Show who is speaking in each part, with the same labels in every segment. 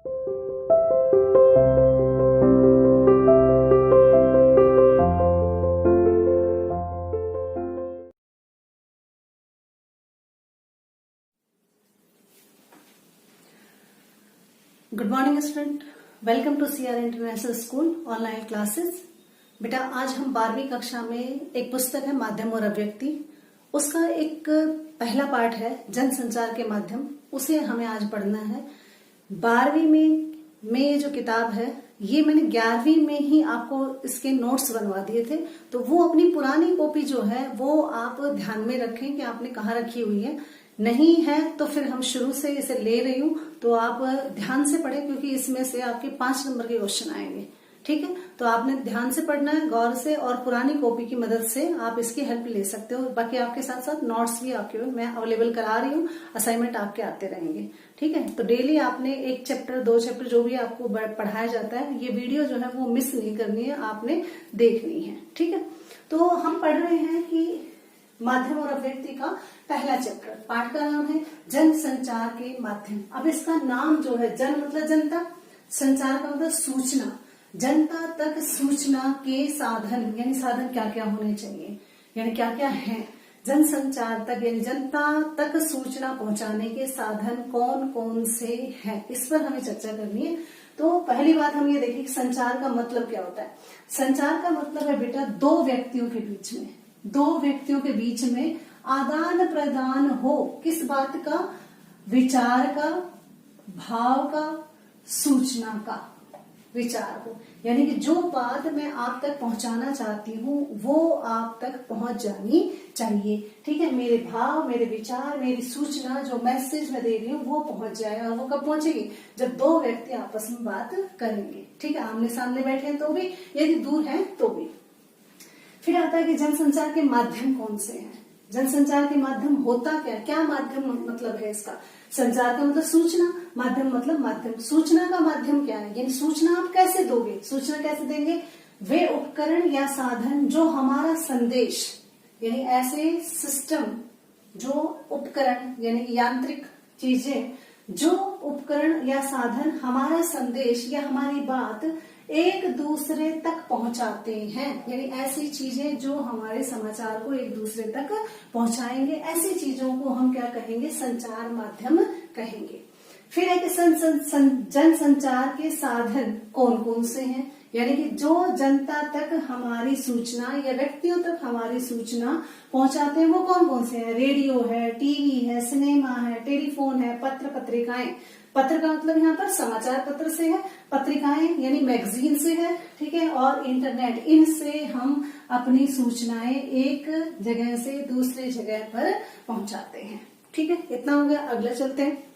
Speaker 1: Good morning student, welcome to CR international school online classes. बेटा, आज हम 12वीं कक्षा में एक पुस्तक है माध्यम और अभिव्यक्ति, उसका एक पहला पार्ट है जनसंचार के माध्यम, उसे हमें आज पढ़ना है। 12वीं में ये जो किताब है ये मैंने 11वीं में ही आपको इसके नोट्स बनवा दिए थे, तो वो अपनी पुरानी कॉपी जो है वो आप ध्यान में रखें कि आपने कहाँ रखी हुई है। नहीं है तो फिर हम शुरू से इसे ले रही हूँ, तो आप ध्यान से पढ़ें क्योंकि इसमें से आपके 5 नंबर के क्वेश्चन आएंगे। ठीक है, तो आपने ध्यान से पढ़ना है, गौर से, और पुरानी कॉपी की मदद से आप इसकी हेल्प ले सकते हो। बाकी आपके साथ साथ नोट्स भी आपके मैं अवेलेबल करा रही हूँ, असाइनमेंट आपके आते रहेंगे। ठीक है, तो डेली आपने 1 चैप्टर 2 चैप्टर जो भी आपको पढ़ाया जाता है, ये वीडियो जो है वो मिस नहीं करनी है, आपने देखनी है। ठीक है, तो हम पढ़ रहे हैं कि माध्यम और अभिव्यक्ति का पहला चैप्टर, पाठ का नाम है जनसंचार के माध्यम। अब इसका नाम जो है, जन मतलब जनता, संचार का मतलब सूचना, जनता तक सूचना के साधन, यानी साधन क्या क्या होने चाहिए, यानी क्या क्या है। जनसंचार तक यानी जनता तक सूचना पहुंचाने के साधन कौन कौन से हैं, इस पर हमें चर्चा करनी है। तो पहली बात हम ये देखिए कि संचार का मतलब क्या होता है। संचार का मतलब है बेटा दो व्यक्तियों के बीच में आदान प्रदान हो, किस बात का, विचार का, भाव का, सूचना का, विचार हो, यानी कि जो बात मैं आप तक पहुंचाना चाहती हूँ वो आप तक पहुंच जानी चाहिए। ठीक है, मेरे भाव, मेरे विचार, मेरी सूचना, जो मैसेज मैं दे रही हूँ वो पहुंच जाए। और वो कब पहुंचेगी? जब दो व्यक्ति आपस में बात करेंगे। ठीक है, आमने सामने बैठे हैं तो भी, यदि दूर हैं तो भी। फिर आता है कि जनसंचार के माध्यम कौन से हैं। जनसंचार के माध्यम होता क्या माध्यम मतलब है इसका। संचार का मतलब सूचना, माध्यम मतलब माध्यम। सूचना का माध्यम क्या है, यानी सूचना आप कैसे दोगे, सूचना कैसे देंगे। वे उपकरण या साधन जो हमारा संदेश, यानी ऐसे सिस्टम, जो उपकरण यानी यांत्रिक चीजें, जो उपकरण या साधन हमारा संदेश या हमारी बात एक दूसरे तक पहुंचाते हैं, यानी ऐसी चीजें जो हमारे समाचार को एक दूसरे तक पहुंचाएंगे, ऐसी चीजों को हम क्या कहेंगे, संचार माध्यम कहेंगे। फिर है कि जनसंचार के साधन कौन कौन से हैं, यानी कि जो जनता तक हमारी सूचना या व्यक्तियों तक हमारी सूचना पहुंचाते हैं वो कौन कौन से हैं। रेडियो है, टीवी है, सिनेमा है, टेलीफोन है, पत्र पत्रिकाएं। पत्र का मतलब यहाँ पर समाचार पत्र से है, पत्रिकाएं यानी मैगजीन से है। ठीक है, और इंटरनेट, इनसे हम अपनी सूचनाएं एक जगह से दूसरे जगह पर पहुंचाते हैं। ठीक है, इतना हो गया। अगला चलते हैं,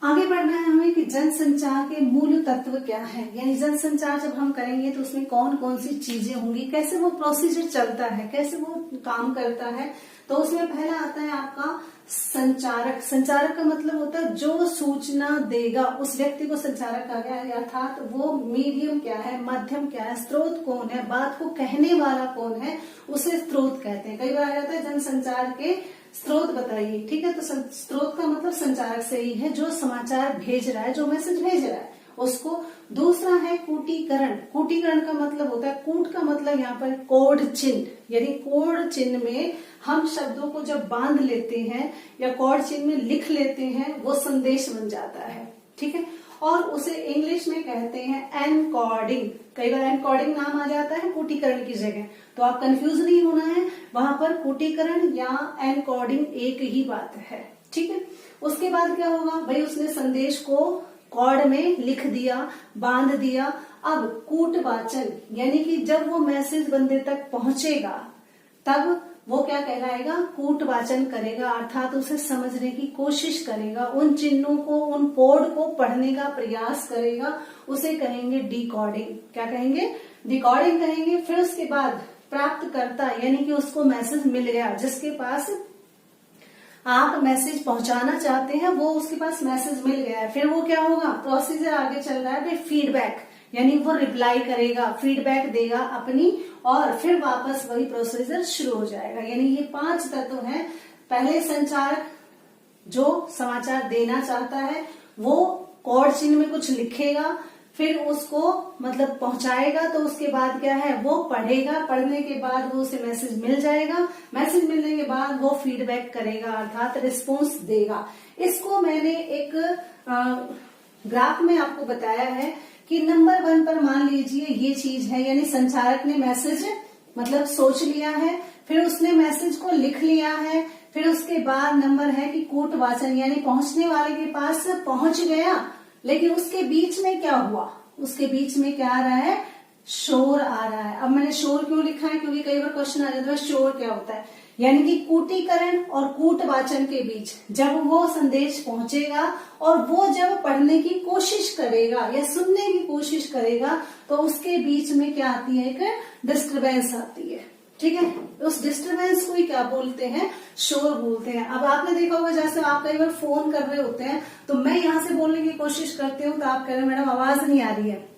Speaker 1: आगे बढ़ना है हमें कि जनसंचार के मूल तत्व क्या है, यानी जनसंचार जब हम करेंगे तो उसमें कौन कौन सी चीजें होंगी, कैसे वो प्रोसीजर चलता है, कैसे वो काम करता है। तो उसमें पहला आता है आपका संचारक। संचारक का मतलब होता है जो सूचना देगा, उस व्यक्ति को संचारक कहा गया है। अर्थात वो मीडियम क्या है, माध्यम क्या है, स्रोत कौन है, बात को कहने वाला कौन है, उसे स्रोत कहते हैं। कई बार आता है जनसंचार के स्रोत बताइए। ठीक है, तो स्रोत का मतलब संचारक से ही है, जो समाचार भेज रहा है, जो मैसेज भेज रहा है उसको। दूसरा है कूटीकरण। कूटीकरण का मतलब होता है, कूट का मतलब यहाँ पर कोड चिन्ह, यानी कोड चिन्ह में हम शब्दों को जब बांध लेते हैं या कोड चिन्ह में लिख लेते हैं वो संदेश बन जाता है। ठीक है, और उसे इंग्लिश में कहते हैं एनकोडिंग। कई बार एनकोडिंग नाम आ जाता है कूटीकरण की जगह, तो आप कंफ्यूज नहीं होना है, वहां पर कूटीकरण या एनकोडिंग एक ही बात है। ठीक है, उसके बाद क्या होगा भाई, उसने संदेश को कोड में लिख दिया, बांध दिया। अब कूटवाचन, यानी कि जब वो मैसेज बंदे तक पहुंचेगा तब वो क्या कहलाएगा, कूटवाचन करेगा, अर्थात उसे समझने की कोशिश करेगा, उन चिन्हों को, उन कोड को पढ़ने का प्रयास करेगा, उसे कहेंगे डिकोडिंग। क्या कहेंगे, डिकोडिंग कहेंगे। फिर उसके बाद प्राप्तकर्ता, यानी कि उसको मैसेज मिल गया, जिसके पास आप मैसेज पहुंचाना चाहते हैं वो उसके पास मैसेज मिल गया है। फिर वो क्या होगा, प्रोसीजर आगे चल रहा है भाई, फीडबैक, यानी वो रिप्लाई करेगा, फीडबैक देगा अपनी, और फिर वापस वही प्रोसीजर शुरू हो जाएगा। यानी ये 5 तत्व हैं। पहले संचारक, जो समाचार देना चाहता है वो कोड चिन्ह में कुछ लिखेगा, फिर उसको मतलब पहुंचाएगा, तो उसके बाद क्या है वो पढ़ेगा, पढ़ने के बाद वो उसे मैसेज मिल जाएगा, मैसेज मिलने के बाद वो फीडबैक करेगा अर्थात रिस्पॉन्स देगा। इसको मैंने एक ग्राफ में आपको बताया है कि नंबर 1 पर मान लीजिए ये चीज है, यानी संचारक ने मैसेज मतलब सोच लिया है, फिर उसने मैसेज को लिख लिया है, फिर उसके बाद नंबर है कि कूट वाचन यानी पहुंचने वाले के पास पहुंच गया, लेकिन उसके बीच में क्या हुआ, उसके बीच में क्या आ रहा है, शोर आ रहा है। अब मैंने शोर क्यों लिखा है, क्योंकि कई बार क्वेश्चन आ जाता है शोर क्या होता है, यानी कि कूटीकरण और कूटवाचन के बीच जब वो संदेश पहुंचेगा और वो जब पढ़ने की कोशिश करेगा या सुनने की कोशिश करेगा तो उसके बीच में क्या आती है, एक डिस्टरबेंस आती है। ठीक है, उस डिस्टरबेंस को ही क्या बोलते हैं, शोर बोलते हैं। अब आपने देखा होगा जैसे आप कई बार फोन कर रहे होते हैं तो मैं यहाँ से बोलने की कोशिश करती हूँ तो आप कह रहे हैं मैडम आवाज नहीं आ रही है,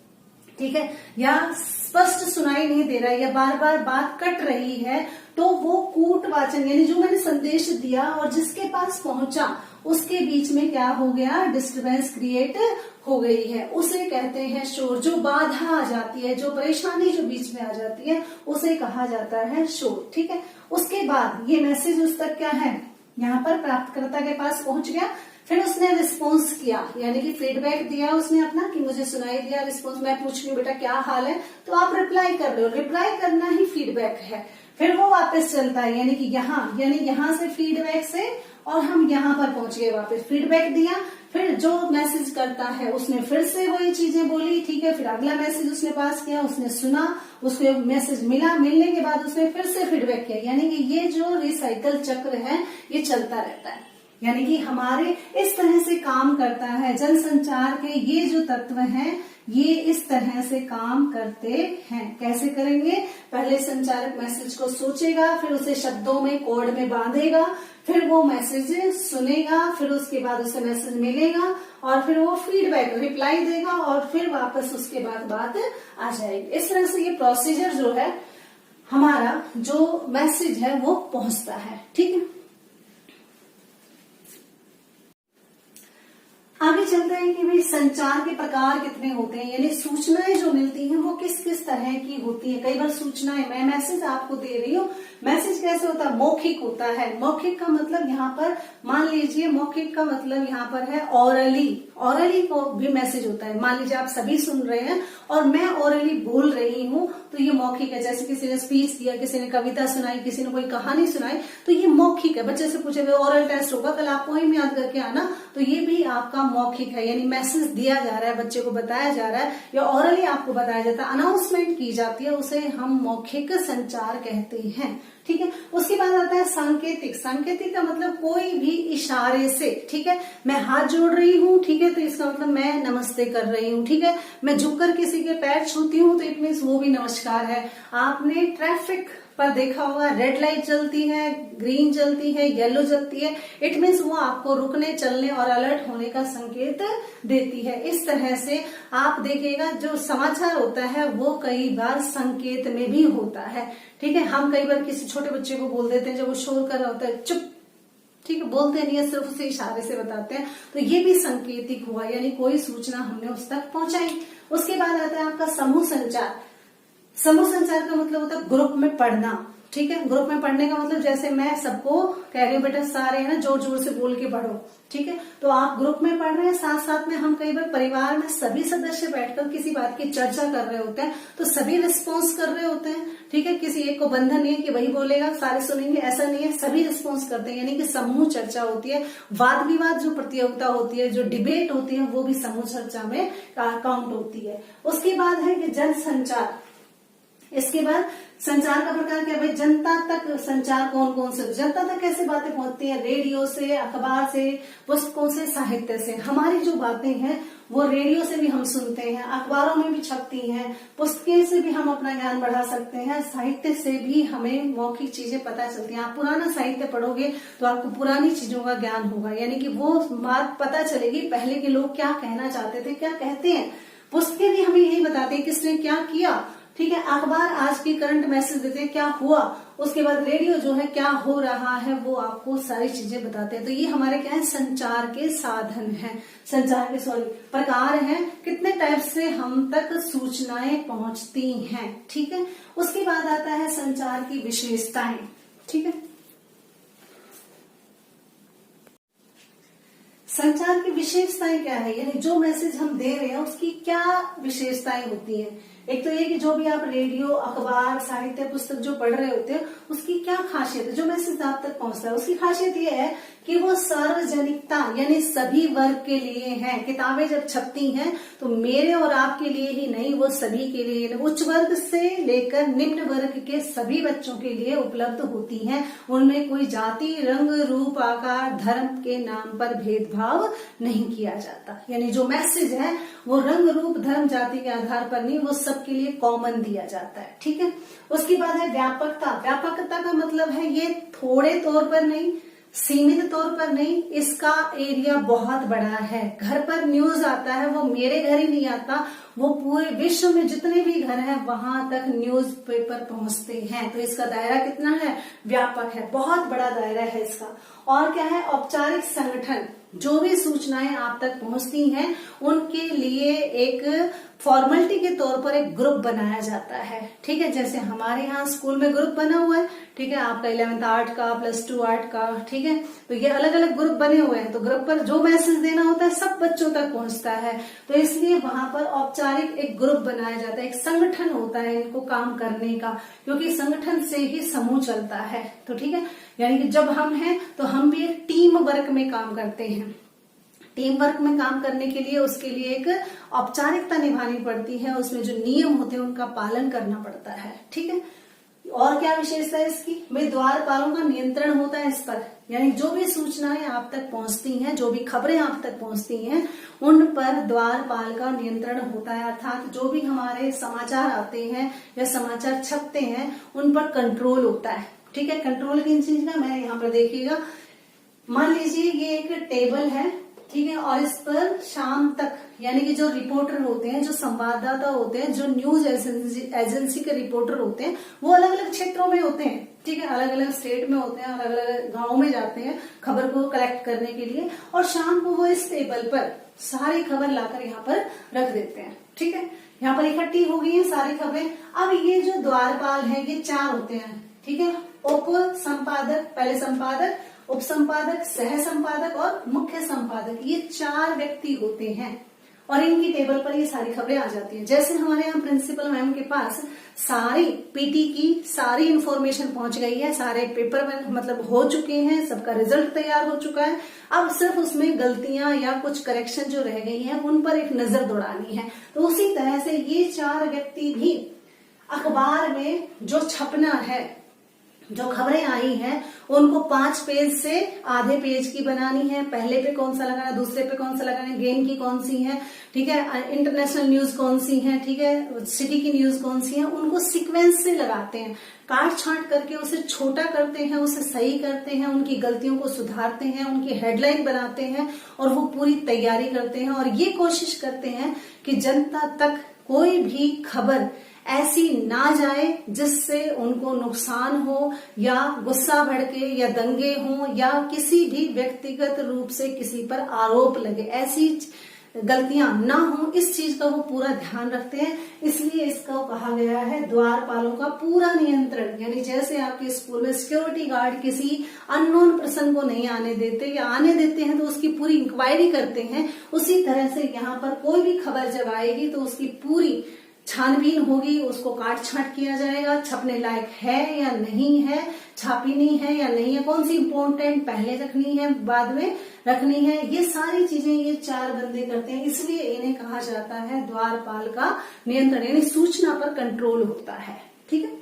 Speaker 1: ठीक है, या स्पष्ट सुनाई नहीं दे रहा है या बार बार बात कट रही है, तो वो कूटवाचन यानी जो मैंने संदेश दिया और जिसके पास पहुंचा उसके बीच में क्या हो गया, डिस्टरबेंस क्रिएट हो गई है, उसे कहते हैं शोर। जो बाधा आ जाती है, जो परेशानी जो बीच में आ जाती है उसे कहा जाता है शोर। ठीक है, उसके बाद ये मैसेज उस तक क्या है, यहाँ पर प्राप्तकर्ता के पास पहुंच गया, फिर उसने रिस्पॉन्स किया यानी कि फीडबैक दिया उसने अपना कि मुझे सुनाई दिया, रिस्पॉन्स मैं पूछ रही हूँ बेटा क्या हाल है, तो आप रिप्लाई कर रहे हो, रिप्लाई करना ही फीडबैक है। फिर वो वापस चलता है यानी कि यहाँ से फीडबैक से और हम यहाँ पर पहुंच गए, वापस फीडबैक दिया, फिर जो मैसेज करता है उसने फिर से वही चीजें बोली, ठीक है, फिर अगला मैसेज उसने पास किया, उसने सुना, उसको मैसेज मिला, मिलने के बाद उसने फिर से फीडबैक किया, यानी कि ये जो रिसाइकल चक्र है ये चलता रहता है। यानी कि हमारे इस तरह से काम करता है जनसंचार के ये जो तत्व हैं, ये इस तरह से काम करते हैं। कैसे करेंगे, पहले संचारक मैसेज को सोचेगा, फिर उसे शब्दों में कोड में बांधेगा, फिर वो मैसेज सुनेगा, फिर उसके बाद उसे मैसेज मिलेगा और फिर वो फीडबैक रिप्लाई देगा और फिर वापस उसके बाद बात आ जाएगी। इस तरह से ये प्रोसीजर जो है हमारा जो मैसेज है वो पहुंचता है। ठीक है, आगे चलते हैं कि भाई संचार के प्रकार कितने होते हैं, यानी सूचनाएं जो मिलती हैं वो किस किस तरह की होती है। कई बार सूचनाएं, मैं मैसेज आपको दे रही हूँ, मैसेज कैसे होता है, मौखिक होता है। मौखिक का मतलब यहाँ पर मान लीजिए, मौखिक का मतलब यहाँ पर है ऑरली को भी मैसेज होता है। मान लीजिए आप सभी सुन रहे हैं और मैं ऑरली बोल रही हूँ तो ये मौखिक है। जैसे किसी ने स्पीच दिया, किसी ने कविता सुनाई, किसी ने कोई कहानी सुनाई, तो ये मौखिक है। बच्चे से पूछे हुए ऑरल टेस्ट होगा कल, आप पोएम याद करके आना, तो ये भी आपका मौखिक है, यानी मैसेज दिया जा रहा है, बच्चे को बताया जा रहा है या ऑरली आपको बताया जाता है, अनाउंसमेंट की जाती है, उसे हम मौखिक संचार कहते हैं। ठीक है, उसके बाद आता है सांकेतिक। सांकेतिक का मतलब कोई भी इशारे से, ठीक है, मैं हाथ जोड़ रही हूँ, ठीक है, तो इसका मतलब मैं नमस्ते कर रही हूँ। ठीक है, मैं झुककर किसी के पैर छूती हूँ तो इट मीन्स वो भी नमस्कार है। आपने ट्रैफिक पर देखा होगा, रेड लाइट जलती है, ग्रीन जलती है, येलो जलती है, इट मीन्स वो आपको रुकने, चलने और अलर्ट होने का संकेत देती है। इस तरह से आप देखिएगा जो समाचार होता है वो कई बार संकेत में भी होता है। ठीक है, हम कई बार किसी छोटे बच्चे को बोल देते हैं जब वो शोर कर रहा होता है, चुप, ठीक है, बोलते नहीं है, सिर्फ उसे इशारे से बताते हैं, तो ये भी संकेतिक हुआ, यानी कोई सूचना हमने उस तक पहुंचाई। उसके बाद आता है आपका समूह संचार। समूह संचार का मतलब होता है ग्रुप में पढ़ना। ठीक है, ग्रुप में पढ़ने का मतलब जैसे मैं सबको कह रही हूँ बेटा सारे है ना जोर जोर से बोल के पढ़ो, ठीक है, तो आप ग्रुप में पढ़ रहे हैं, साथ साथ में हम कई बार परिवार में सभी सदस्य बैठकर किसी बात की चर्चा कर रहे होते हैं, तो सभी रिस्पॉन्स कर रहे होते हैं। ठीक है, किसी एक को बंधन नहीं है कि वही बोलेगा सारे सुनेंगे, ऐसा नहीं है, सभी रिस्पॉन्स करते हैं, यानी कि समूह चर्चा होती है। वाद विवाद जो प्रतियोगिता होती है, जो डिबेट होती है, वो भी समूह चर्चा में काउंट होती है। उसके बाद है कि जनसंचार। इसके बाद संचार का प्रकार क्या है, भाई जनता तक संचार कौन कौन से, जनता तक कैसे बातें पहुंचती है, रेडियो से, अखबार से, पुस्तकों से, साहित्य से। हमारी जो बातें हैं वो रेडियो से भी हम सुनते हैं, अखबारों में भी छपती हैं, पुस्तकें से भी हम अपना ज्ञान बढ़ा सकते हैं, साहित्य से भी हमें मौखिक चीजें पता चलती हैं। आप पुराना साहित्य पढ़ोगे तो आपको पुरानी चीजों का ज्ञान होगा, यानी कि वो बात पता चलेगी पहले के लोग क्या कहना चाहते थे, क्या कहते हैं। पुस्तकें भी हमें यही बताते हैं किसने क्या किया, ठीक है, अखबार आज की करंट मैसेज देते हैं क्या हुआ, उसके बाद रेडियो जो है क्या हो रहा है वो आपको सारी चीजें बताते हैं। तो ये हमारे क्या है, संचार के साधन हैं, संचार के प्रकार हैं, कितने टाइप से हम तक सूचनाएं पहुंचती हैं। ठीक है, उसके बाद आता है संचार की विशेषताएं। ठीक है, संचार की विशेषताएं क्या है, यानी जो मैसेज हम दे रहे हैं उसकी क्या विशेषताएं होती हैं। एक तो ये कि जो भी आप रेडियो, अखबार, साहित्य पुस्तक जो पढ़ रहे होते हैं उसकी क्या खासियत है, जो मैसेज आप तक पहुंचता है उसकी खासियत ये है कि वो सार्वजनिकता यानी सभी वर्ग के लिए है। किताबें जब छपती हैं तो मेरे और आपके लिए ही नहीं, वो सभी के लिए, उच्च वर्ग से लेकर निम्न वर्ग के सभी बच्चों के लिए उपलब्ध होती हैं। उनमें कोई जाति, रंग, रूप, आकार, धर्म के नाम पर भेदभाव नहीं किया जाता। यानी जो मैसेज है वो रंग, रूप, धर्म, जाति के आधार पर नहीं, वो सबके लिए कॉमन दिया जाता है। ठीक है, उसके बाद है व्यापकता। व्यापकता का मतलब है ये थोड़े तौर पर नहीं, सीमित तौर पर नहीं, इसका एरिया बहुत बड़ा है। घर पर न्यूज आता है, वो मेरे घर ही नहीं आता, वो पूरे विश्व में जितने भी घर हैं वहां तक न्यूज पेपर पहुंचते हैं। तो इसका दायरा कितना है, व्यापक है, बहुत बड़ा दायरा है इसका। और क्या है, औपचारिक संगठन, जो भी सूचनाएं आप तक पहुंचती हैं उनके लिए एक फॉर्मेलिटी के तौर पर एक ग्रुप बनाया जाता है। ठीक है, जैसे हमारे यहाँ स्कूल में ग्रुप बना हुआ है, ठीक है, आपका 11th आर्ट का, +2 आर्ट का, ठीक है, तो ये अलग अलग ग्रुप बने हुए हैं। तो ग्रुप पर जो मैसेज देना होता है सब बच्चों तक पहुंचता है, तो इसलिए वहां पर औपचारिक एक ग्रुप बनाया जाता है, एक संगठन होता है इनको काम करने का, क्योंकि संगठन से ही समूह चलता है। तो ठीक है, यानी कि जब हम हैं तो हम भी एक टीम वर्क में काम करते हैं। टीम वर्क में काम करने के लिए उसके लिए एक औपचारिकता निभानी पड़ती है, उसमें जो नियम होते हैं उनका पालन करना पड़ता है। ठीक है, और क्या विशेषता है इसकी, भाई द्वारपालों का नियंत्रण होता है इस पर, यानी जो भी सूचनाएं आप तक पहुंचती हैं, जो भी खबरें आप तक पहुंचती हैं उन पर द्वारपाल का नियंत्रण होता है। अर्थात जो भी हमारे समाचार आते हैं या समाचार छपते हैं उन पर कंट्रोल होता है। ठीक है, कंट्रोल किन चीज का, मैं यहाँ पर देखिएगा, मान लीजिए ये एक टेबल है, ठीक है, और इस पर शाम तक यानी कि जो रिपोर्टर होते हैं, जो संवाददाता होते हैं, जो न्यूज एजेंसी के रिपोर्टर होते हैं, वो अलग अलग क्षेत्रों में होते हैं। ठीक है, अलग अलग स्टेट में होते हैं, अलग अलग गाँव में जाते हैं खबर को कलेक्ट करने के लिए, और शाम को वो इस टेबल पर सारी खबर लाकर यहाँ पर रख देते हैं। ठीक है, यहाँ पर इकट्ठी हो गई है सारी खबरें। अब ये जो द्वारपाल है ये 4 होते हैं। ठीक है, उप संपादक, पहले संपादक, उप संपादक, सह संपादक और मुख्य संपादक, ये 4 व्यक्ति होते हैं और इनकी टेबल पर ये सारी खबरें आ जाती हैं। जैसे हमारे यहाँ प्रिंसिपल मैम के पास सारी पीटी की सारी इंफॉर्मेशन पहुंच गई है, सारे पेपर मतलब हो चुके हैं, सबका रिजल्ट तैयार हो चुका है, अब सिर्फ उसमें गलतियां या कुछ करेक्शन जो रह गई हैं उन पर एक नजर दौड़ानी है। तो उसी तरह से ये 4 व्यक्ति भी अखबार में जो छपना है, जो खबरें आई हैं उनको 5 पेज से आधे पेज की बनानी है। पहले पे कौन सा लगाना, दूसरे पे कौन सा लगाना है, गेम की कौन सी है, ठीक है, इंटरनेशनल न्यूज कौन सी है, ठीक है, सिटी की न्यूज कौन सी है, उनको सीक्वेंस से लगाते हैं, काट छांट करके उसे छोटा करते हैं, उसे सही करते हैं, उनकी गलतियों को सुधारते हैं, उनकी हेडलाइन बनाते हैं और वो पूरी तैयारी करते हैं और ये कोशिश करते हैं कि जनता तक कोई भी खबर ऐसी ना जाए जिससे उनको नुकसान हो या गुस्सा भड़के या दंगे हों या किसी भी व्यक्तिगत रूप से किसी पर आरोप लगे, ऐसी गलतियां ना हो, इस चीज का वो पूरा ध्यान रखते हैं। इसलिए इसको कहा गया है द्वारपालों का पूरा नियंत्रण। यानी जैसे आपके स्कूल में सिक्योरिटी गार्ड किसी अननोन पर्सन को नहीं आने देते या आने देते हैं तो उसकी पूरी इंक्वायरी करते हैं, उसी तरह से यहाँ पर कोई भी खबर जब आएगी तो उसकी पूरी छानबीन होगी, उसको काट छांट किया जाएगा, छपने लायक है या नहीं है, छापी नहीं है या नहीं है, कौन सी इम्पोर्टेंट पहले रखनी है बाद में रखनी है, ये सारी चीजें ये 4 बंदे करते हैं। इसलिए इन्हें कहा जाता है द्वारपाल का नियंत्रण, यानी सूचना पर कंट्रोल होता है। ठीक है,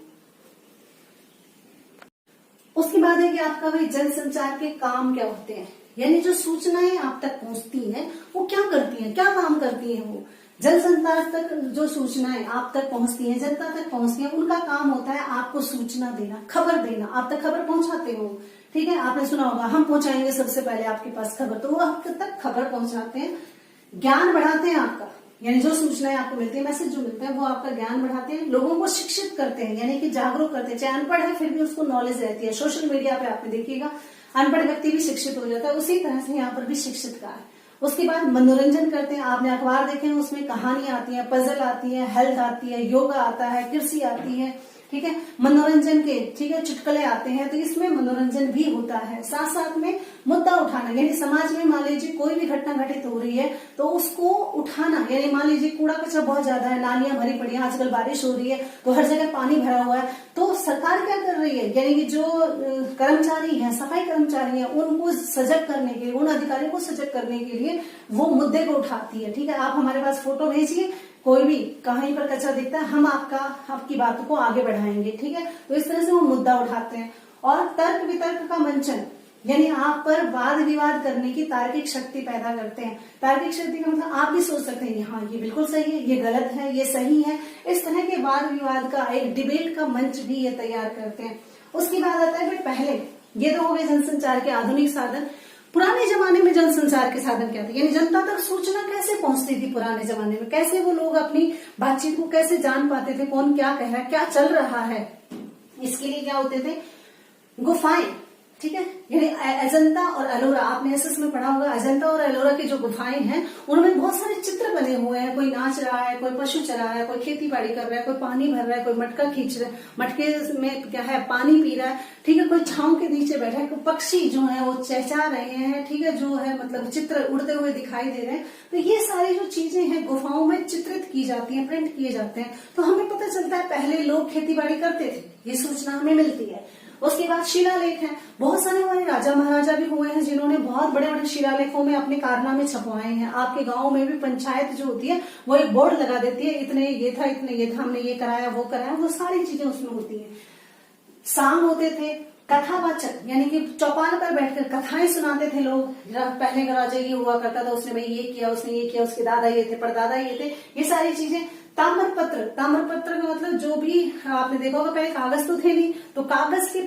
Speaker 1: उसके बाद है कि आपका भाई जन संचार के काम क्या होते हैं, यानी जो सूचनाएं आप तक पहुंचती हैं वो क्या करती हैं, क्या काम करती हैं। वो जन संचार तक जो सूचनाएं आप तक पहुंचती हैं, जनता तक पहुंचती हैं, उनका काम होता है आपको सूचना देना, खबर देना, आप तक खबर पहुंचाते हो। ठीक है, आपने सुना होगा हम पहुंचाएंगे सबसे पहले आपके पास खबर, तो वो आप तक खबर पहुंचाते हैं, ज्ञान बढ़ाते हैं आपका। यानी जो सूचनाएं आपको मिलती है, मैसेज जो मिलते हैं, वो आपका ज्ञान बढ़ाते हैं, लोगों को शिक्षित करते हैं, यानी कि जागरूक करते हैं। चाहे अनपढ़ है फिर भी उसको नॉलेज रहती है। सोशल मीडिया पे आपने देखिएगा अनपढ़ व्यक्ति भी शिक्षित हो जाता है, उसी तरह से यहाँ पर भी शिक्षित का है। उसके बाद मनोरंजन करते हैं। आपने अखबार देखे हैं, उसमें कहानियां आती हैं, पजल आती है, हेल्थ आती है, योगा आता है, कृषि आती है, ठीक है, मनोरंजन के, ठीक है, चुटकुले आते हैं, तो इसमें मनोरंजन भी होता है। साथ साथ में मुद्दा उठाना, यानी समाज में मान लीजिए कोई भी घटना घटित हो रही है तो उसको उठाना, यानी मान लीजिए कूड़ा कचरा बहुत ज्यादा है, नालियां भरी पड़ी है, आजकल बारिश हो रही है तो हर जगह पानी भरा हुआ है, तो सरकार क्या कर रही है, यानी कि जो कर्मचारी हैं, सफाई कर्मचारी हैं, उनको सजग करने के लिए, उन अधिकारियों को सजग करने के लिए वो मुद्दे को उठाती है। ठीक है, आप हमारे पास फोटो भेजिए, कोई भी कहीं पर कचरा दिखता है, हम आपकी बातों को आगे बढ़ाएंगे। ठीक है, तो इस तरह से वो मुद्दा उठाते हैं। और तर्क वितर्क का मंचन, यानी आप पर वाद विवाद करने की तार्किक शक्ति पैदा करते हैं। तार्किक शक्ति का मतलब आप भी सोच सकते हैं हाँ ये बिल्कुल सही है, ये गलत है, ये सही है, इस तरह के वाद विवाद का एक डिबेट का मंच भी ये तैयार करते हैं। उसके बाद आता है फिर पहले, ये तो हो गए जनसंचार के आधुनिक साधन। पुराने जमाने में जनसंचार के साधन क्या थे, यानी जनता तक सूचना कैसे पहुंचती थी पुराने जमाने में, कैसे वो लोग अपनी बातचीत को कैसे जान पाते थे, कौन क्या कह रहा है, क्या चल रहा है। इसके लिए क्या होते थे, गुफाएं, ठीक है, यानी अजंता और एलोरा, आपने एसएस में पढ़ा होगा, अजंता और एलोरा की जो गुफाएं हैं उनमें बहुत सारे चित्र बने हुए हैं। कोई नाच रहा है, कोई पशु चरा है, कोई खेती बाड़ी कर रहा है, कोई पानी भर रहा है, कोई मटका खींच रहा है, मटके में क्या है पानी पी रहा है, ठीक है, कोई छांव के नीचे बैठा है, कोई पक्षी जो है वो चहचहा रहे हैं, ठीक है, जो है मतलब चित्र उड़ते हुए दिखाई दे रहे हैं। तो ये सारी जो चीजें हैं गुफाओं में चित्रित की जाती हैं, प्रिंट किए जाते हैं, तो हमें पता चलता है पहले लोग खेती बाड़ी करते थे, ये सूचना हमें मिलती है। उसके बाद शिलालेख है, बहुत सारे हमारे राजा महाराजा भी हुए हैं जिन्होंने बहुत बड़े बड़े शिलालेखों में अपने कारनामे छपवाए हैं। आपके गांव में भी पंचायत जो होती है वो एक बोर्ड लगा देती है, इतने ये था, इतने ये था, हमने ये कराया, वो कराया, वो सारी चीजें उसमें होती है। सांग होते थे, कथावाचक, यानी कि चौपाल पर बैठकर कथाएं सुनाते थे लोग। पहले का राजा ये हुआ करता था, उसने भाई ये किया, उसने ये किया, उसके दादा ये थे, परदादा ये थे, ये सारी चीजें। ताम्रपत्र, ताम्रपत्र का मतलब जो भी आपने देखा होगा, पहले कागज तो थे नहीं, तो कागज के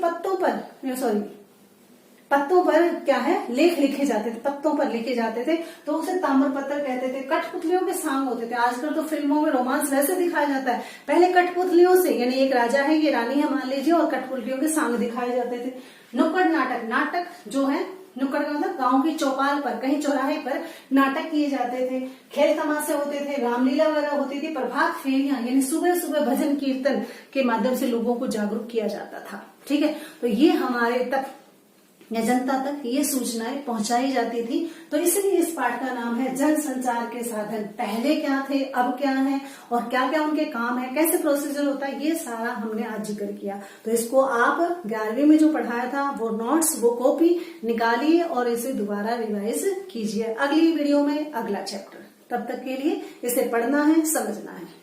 Speaker 1: पत्तों पर क्या है लेख लिखे जाते थे, पत्तों पर लिखे जाते थे, तो उसे ताम्रपत्र कहते थे। कठपुतलियों के सांग होते थे, आजकल तो फिल्मों में रोमांस वैसे दिखाया जाता है, पहले कठपुतलियों से, यानी एक राजा है, ये रानी है मान लीजिए, और कठपुतलियों के सांग दिखाए जाते थे। नुक्कड़ नाटक, नाटक जो है नुक्कड़ का मतलब गांव की चौपाल पर, कहीं चौराहे पर नाटक किए जाते थे, खेल तमाशे होते थे, रामलीला वगैरह होती थी, प्रभात फेरियां, यानी सुबह सुबह भजन कीर्तन के माध्यम से लोगों को जागरूक किया जाता था। ठीक है, तो ये हमारे तक या जनता तक ये सूचनाएं पहुंचाई जाती थी। तो इसलिए इस पाठ का नाम है जनसंचार के साधन। पहले क्या थे, अब क्या है, और क्या क्या उनके काम है, कैसे प्रोसीजर होता है, ये सारा हमने आज जिक्र किया। तो इसको आप 11वीं में जो पढ़ाया था वो नोट्स, वो कॉपी निकालिए और इसे दोबारा रिवाइज कीजिए। अगली वीडियो में अगला चैप्टर, तब तक के लिए इसे पढ़ना है, समझना है।